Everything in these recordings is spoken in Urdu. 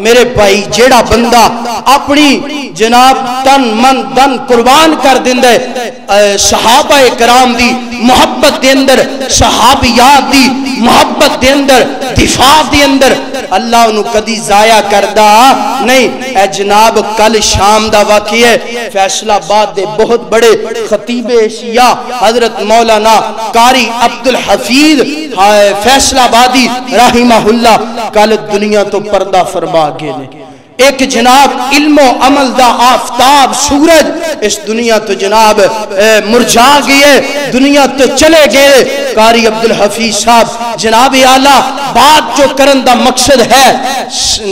میرے بھائی جیڑا بندہ اپنی جناب تن من دن قربان کر دیندے صحابہ کرام دی محبت دے اندر، صحابیات دی محبت دے اندر، دفاع دے اندر، اللہ انہوں کدی ضائع کردہ نہیں۔ اے جناب کل شام دا واقعی ہے، فیصلہ آباد دے بہت بڑے خطیب شیعہ حضرت مولانا قاری عبدالحفیظ فیصلہ آبادی رحمہ اللہ کل دنیا تو پردہ فرما گئے نے۔ ایک جناب علم و عمل دا آفتاب سورج اس دنیا تو جناب مرجھا گئے، دنیا تو چلے گئے۔ قاری عبدالحفیظ صاحب جناب اعلیٰ بات جو کرن دا مقصد ہے،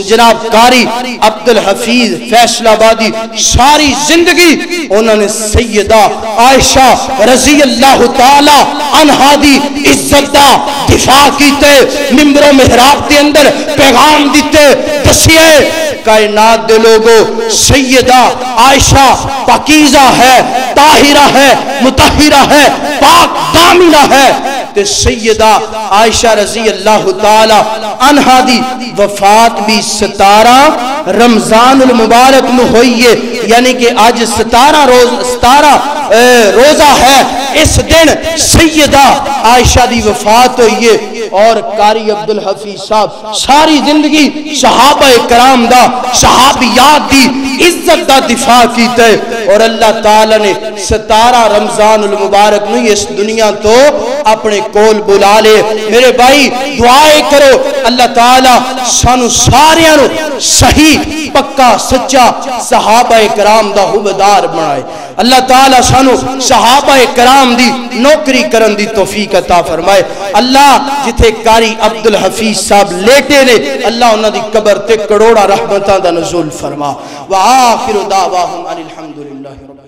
جناب قاری عبدالحفیظ فیصلہ آبادی ساری زندگی انہوں نے سیدہ عائشہ رضی اللہ تعالی عنہا دی عزت دا دفاع کیتے، ممبر و محراب دے اندر پیغام دیتے، دسیے کائنات دے لوگو سیدہ عائشہ پاکیزہ ہے، طاہرہ ہے، مطہرہ ہے، پاک دامنہ ہے۔ تے سیدہ عائشہ رضی اللہ تعالی عنہا دی وفات بھی 17 رمضان المبارک میں ہوئی ہے، یعنی کہ آج 17 روزہ ہے، اس دن سیدہ عائشہ دی وفات ہوئی ہے۔ اور قاری عبدالحفیظ صاحب ساری زندگی صحابہ کرام دا صحابیات دی عزت دا دفاع کیتے، اور اللہ تعالی نے 17 رمضان المبارک میں اس دنیا تو اپنے کول بلا لے۔ میرے بھائی دعائیں کرو اللہ تعالی سانو ساریاں صحیح پکا سچا صحابہ کرام دا حبدار بنائے۔ اللہ تعالی سانو صحابہ کرام دی نوکری کرن دی توفیق عطا فرمائے۔ اللہ جتھے قاری عبدالحفیظ صاحب لیٹے نے، اللہ انہاں دی قبر تے کروڑا رحمتاں دا نزول فرما۔ وآخر دعواہم ان الحمدللہ رب